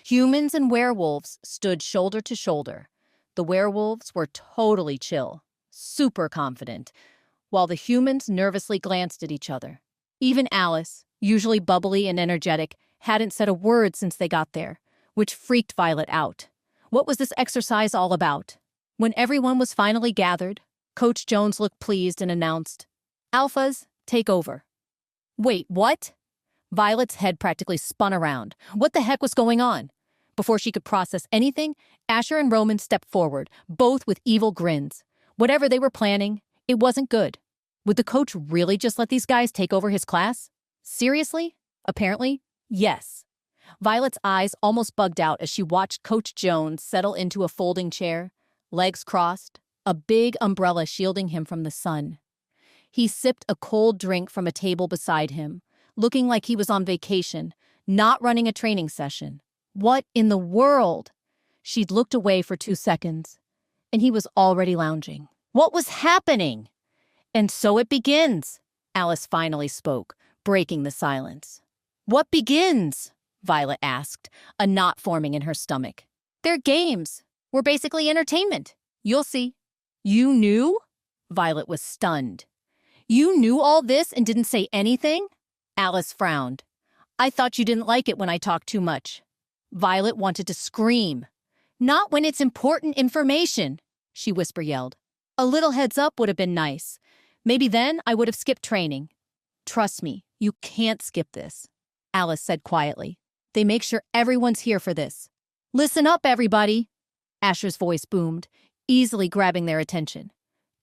Humans and werewolves stood shoulder to shoulder. The werewolves were totally chill, super confident, while the humans nervously glanced at each other. Even Alice, usually bubbly and energetic, hadn't said a word since they got there, which freaked Violet out. What was this exercise all about? When everyone was finally gathered, Coach Jones looked pleased and announced, "Alphas, take over." Wait, what? Violet's head practically spun around. What the heck was going on? Before she could process anything, Asher and Roman stepped forward, both with evil grins. Whatever they were planning, it wasn't good. Would the coach really just let these guys take over his class? Seriously? Apparently, yes. Violet's eyes almost bugged out as she watched Coach Jones settle into a folding chair, legs crossed, a big umbrella shielding him from the sun. He sipped a cold drink from a table beside him, looking like he was on vacation, not running a training session. What in the world? She'd looked away for 2 seconds, and he was already lounging. What was happening? "And so it begins," Alice finally spoke, breaking the silence. "What begins?" Violet asked, a knot forming in her stomach. "They're games. We're basically entertainment. You'll see." "You knew?" Violet was stunned. "You knew all this and didn't say anything?" Alice frowned. "I thought you didn't like it when I talked too much." Violet wanted to scream. "Not when it's important information," she whisper-yelled. "A little heads up would have been nice. Maybe then I would have skipped training." "Trust me, you can't skip this," Alice said quietly. "They make sure everyone's here for this." "Listen up, everybody," Asher's voice boomed, easily grabbing their attention.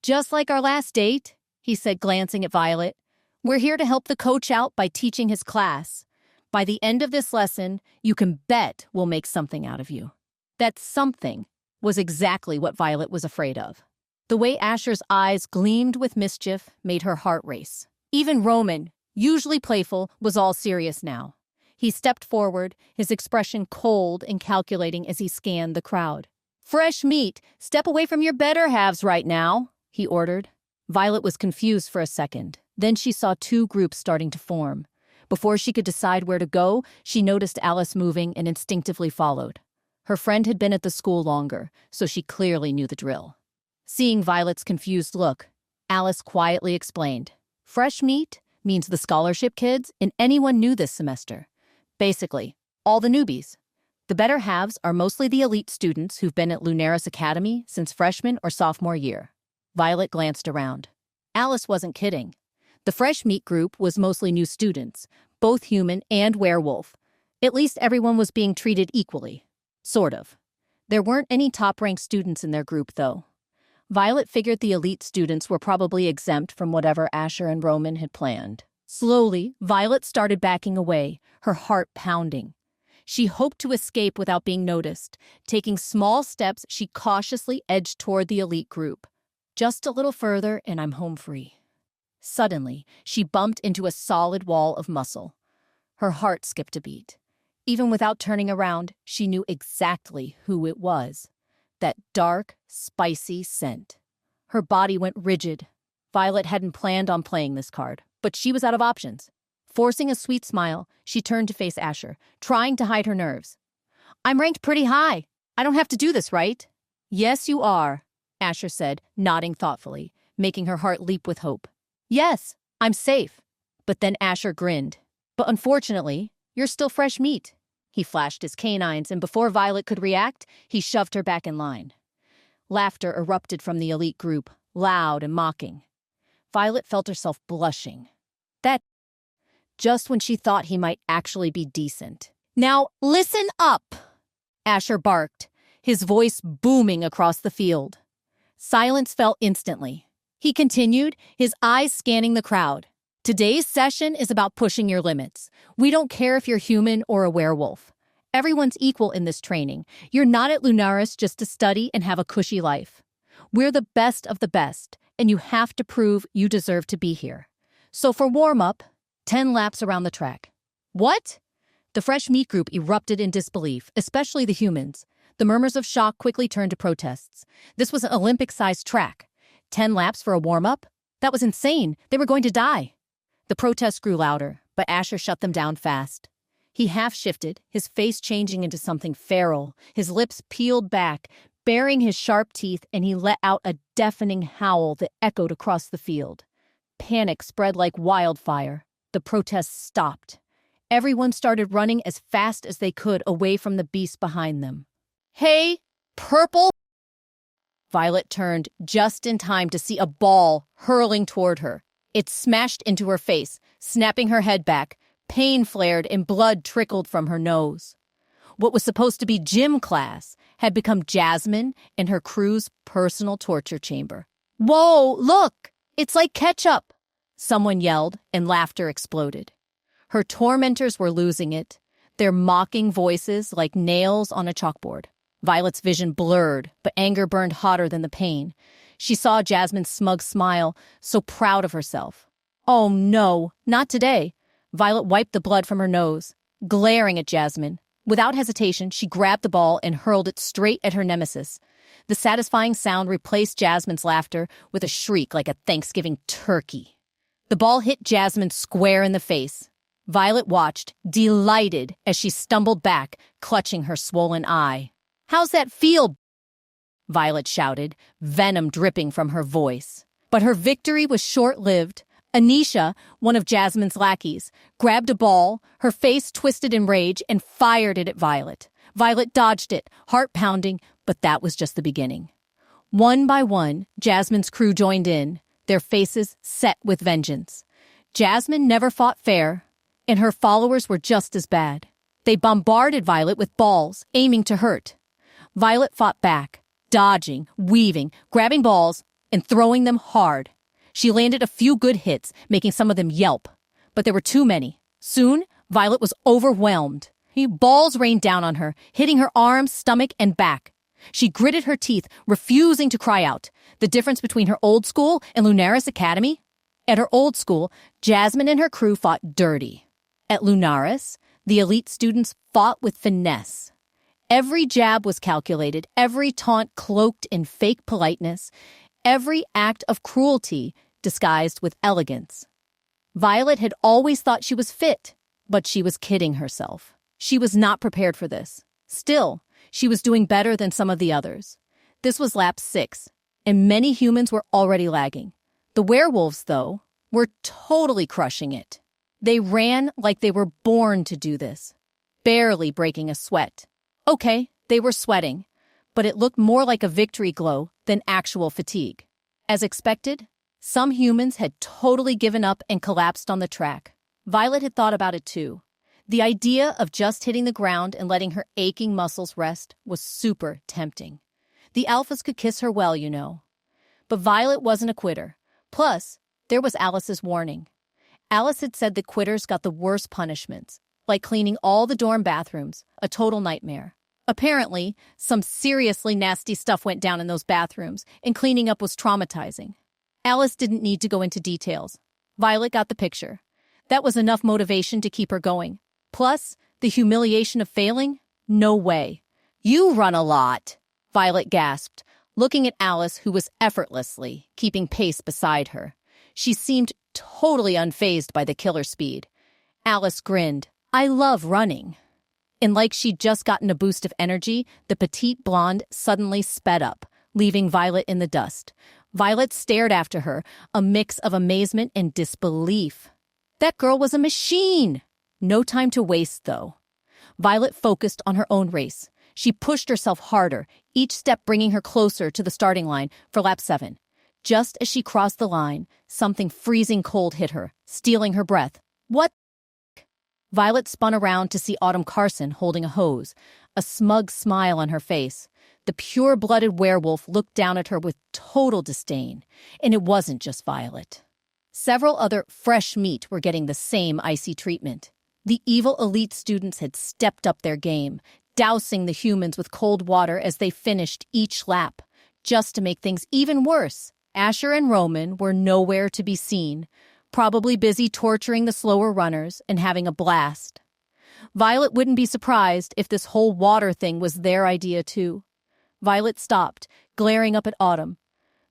"Just like our last date," he said, glancing at Violet, "we're here to help the coach out by teaching his class. By the end of this lesson, you can bet we'll make something out of you." That something was exactly what Violet was afraid of. The way Asher's eyes gleamed with mischief made her heart race. Even Roman, usually playful, was all serious now. He stepped forward, his expression cold and calculating as he scanned the crowd. "Fresh meat, step away from your better halves right now," he ordered. Violet was confused for a second. Then she saw 2 groups starting to form. Before she could decide where to go, she noticed Alice moving and instinctively followed. Her friend had been at the school longer, so she clearly knew the drill. Seeing Violet's confused look, Alice quietly explained, "Fresh meat means the scholarship kids and anyone new this semester. Basically, all the newbies. The better halves are mostly the elite students who've been at Lunaris Academy since freshman or sophomore year." Violet glanced around. Alice wasn't kidding. The fresh meat group was mostly new students, both human and werewolf. At least everyone was being treated equally. Sort of. There weren't any top-ranked students in their group, though. Violet figured the elite students were probably exempt from whatever Asher and Roman had planned. Slowly, Violet started backing away, her heart pounding. She hoped to escape without being noticed. Taking small steps, she cautiously edged toward the elite group. Just a little further, and I'm home free. Suddenly, she bumped into a solid wall of muscle. Her heart skipped a beat. Even without turning around, she knew exactly who it was. That dark, spicy scent. Her body went rigid. Violet hadn't planned on playing this card, but she was out of options. Forcing a sweet smile, she turned to face Asher, trying to hide her nerves. "I'm ranked pretty high. I don't have to do this, right?" "Yes, you are," Asher said, nodding thoughtfully, making her heart leap with hope. "Yes, I'm safe." But then Asher grinned. "But unfortunately, you're still fresh meat." He flashed his canines, and before Violet could react, he shoved her back in line. Laughter erupted from the elite group, loud and mocking. Violet felt herself blushing. Just when she thought he might actually be decent. "Now, listen up," Asher barked, his voice booming across the field. Silence fell instantly. He continued, his eyes scanning the crowd. "Today's session is about pushing your limits. We don't care if you're human or a werewolf. Everyone's equal in this training. You're not at Lunaris just to study and have a cushy life. We're the best of the best, and you have to prove you deserve to be here. So for warm-up, 10 laps around the track." "What?" The fresh meat group erupted in disbelief, especially the humans. The murmurs of shock quickly turned to protests. This was an Olympic-sized track. 10 laps for a warm-up? That was insane. They were going to die. The protests grew louder, but Asher shut them down fast. He half-shifted, his face changing into something feral, his lips peeled back, baring his sharp teeth, and he let out a deafening howl that echoed across the field. Panic spread like wildfire. The protests stopped. Everyone started running as fast as they could away from the beast behind them. "Hey, purple!" Violet turned just in time to see a ball hurling toward her. It smashed into her face, snapping her head back. Pain flared and blood trickled from her nose. What was supposed to be gym class had become Jasmine and her crew's personal torture chamber. "Whoa, look! It's like ketchup!" Someone yelled, and laughter exploded. Her tormentors were losing it, their mocking voices like nails on a chalkboard. Violet's vision blurred, but anger burned hotter than the pain. She saw Jasmine's smug smile, so proud of herself. Oh no, not today. Violet wiped the blood from her nose, glaring at Jasmine. Without hesitation, she grabbed the ball and hurled it straight at her nemesis. The satisfying sound replaced Jasmine's laughter with a shriek like a Thanksgiving turkey. The ball hit Jasmine square in the face. Violet watched, delighted, as she stumbled back, clutching her swollen eye. "How's that feel?" Violet shouted, venom dripping from her voice. But her victory was short-lived. Anisha, one of Jasmine's lackeys, grabbed a ball, her face twisted in rage, and fired it at Violet. Violet dodged it, heart pounding, but that was just the beginning. One by one, Jasmine's crew joined in, their faces set with vengeance. Jasmine never fought fair, and her followers were just as bad. They bombarded Violet with balls, aiming to hurt. Violet fought back, dodging, weaving, grabbing balls, and throwing them hard. She landed a few good hits, making some of them yelp. But there were too many. Soon, Violet was overwhelmed. Balls rained down on her, hitting her arms, stomach, and back. She gritted her teeth, refusing to cry out. The difference between her old school and Lunaris Academy? At her old school, Jasmine and her crew fought dirty. At Lunaris, the elite students fought with finesse. Every jab was calculated, every taunt cloaked in fake politeness, every act of cruelty disguised with elegance. Violet had always thought she was fit, but she was kidding herself. She was not prepared for this. Still, she was doing better than some of the others. This was lap 6, and many humans were already lagging. The werewolves, though, were totally crushing it. They ran like they were born to do this, barely breaking a sweat. Okay, they were sweating, but it looked more like a victory glow than actual fatigue. As expected, some humans had totally given up and collapsed on the track. Violet had thought about it too. The idea of just hitting the ground and letting her aching muscles rest was super tempting. The alphas could kiss her well, you know. But Violet wasn't a quitter. Plus, there was Alice's warning. Alice had said that quitters got the worst punishments, like cleaning all the dorm bathrooms, a total nightmare. Apparently, some seriously nasty stuff went down in those bathrooms, and cleaning up was traumatizing. Alice didn't need to go into details. Violet got the picture. That was enough motivation to keep her going. Plus, the humiliation of failing? No way. "You run a lot," Violet gasped, looking at Alice, who was effortlessly keeping pace beside her. She seemed totally unfazed by the killer speed. Alice grinned. "I love running." And like she'd just gotten a boost of energy, the petite blonde suddenly sped up, leaving Violet in the dust. Violet stared after her, a mix of amazement and disbelief. That girl was a machine! No time to waste, though. Violet focused on her own race. She pushed herself harder, each step bringing her closer to the starting line for lap 7. Just as she crossed the line, something freezing cold hit her, stealing her breath. What? Violet spun around to see Autumn Carson holding a hose, a smug smile on her face. The pure-blooded werewolf looked down at her with total disdain, and it wasn't just Violet. Several other fresh meat were getting the same icy treatment. The evil elite students had stepped up their game, dousing the humans with cold water as they finished each lap. Just to make things even worse, Asher and Roman were nowhere to be seen, probably busy torturing the slower runners and having a blast. Violet wouldn't be surprised if this whole water thing was their idea too. Violet stopped, glaring up at Autumn.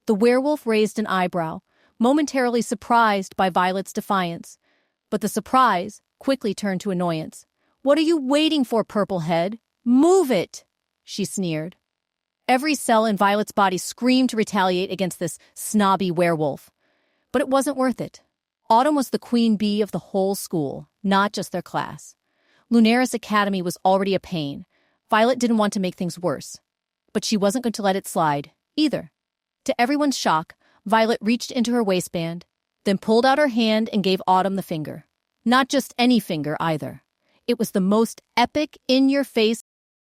The werewolf raised an eyebrow, momentarily surprised by Violet's defiance. But the surprise quickly turned to annoyance. "What are you waiting for, purple head? Move it!" she sneered. Every cell in Violet's body screamed to retaliate against this snobby werewolf. But it wasn't worth it. Autumn was the queen bee of the whole school, not just their class. Lunaris Academy was already a pain. Violet didn't want to make things worse. But she wasn't going to let it slide, either. To everyone's shock, Violet reached into her waistband, then pulled out her hand and gave Autumn the finger. Not just any finger, either. It was the most epic, in-your-face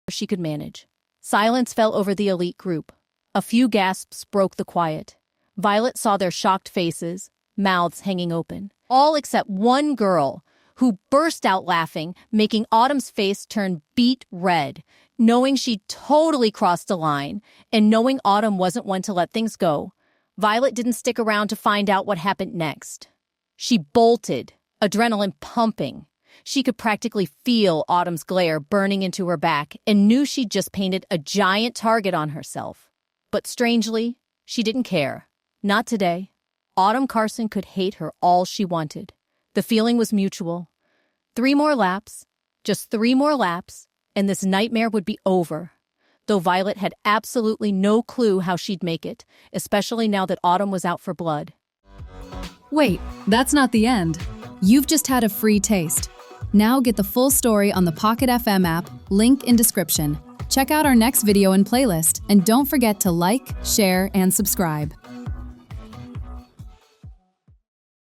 she could manage. Silence fell over the elite group. A few gasps broke the quiet. Violet saw their shocked faces, mouths hanging open. All except one girl, who burst out laughing, making Autumn's face turn beet red, knowing she'd totally crossed a line, and knowing Autumn wasn't one to let things go. Violet didn't stick around to find out what happened next. She bolted, adrenaline pumping. She could practically feel Autumn's glare burning into her back and knew she'd just painted a giant target on herself. But strangely, she didn't care. Not today. Autumn Carson could hate her all she wanted. The feeling was mutual. 3 more laps, just 3 more laps, and this nightmare would be over. Though Violet had absolutely no clue how she'd make it, especially now that Autumn was out for blood. Wait, that's not the end. You've just had a free taste. Now get the full story on the Pocket FM app, link in description. Check out our next video and playlist, and don't forget to like, share, and subscribe.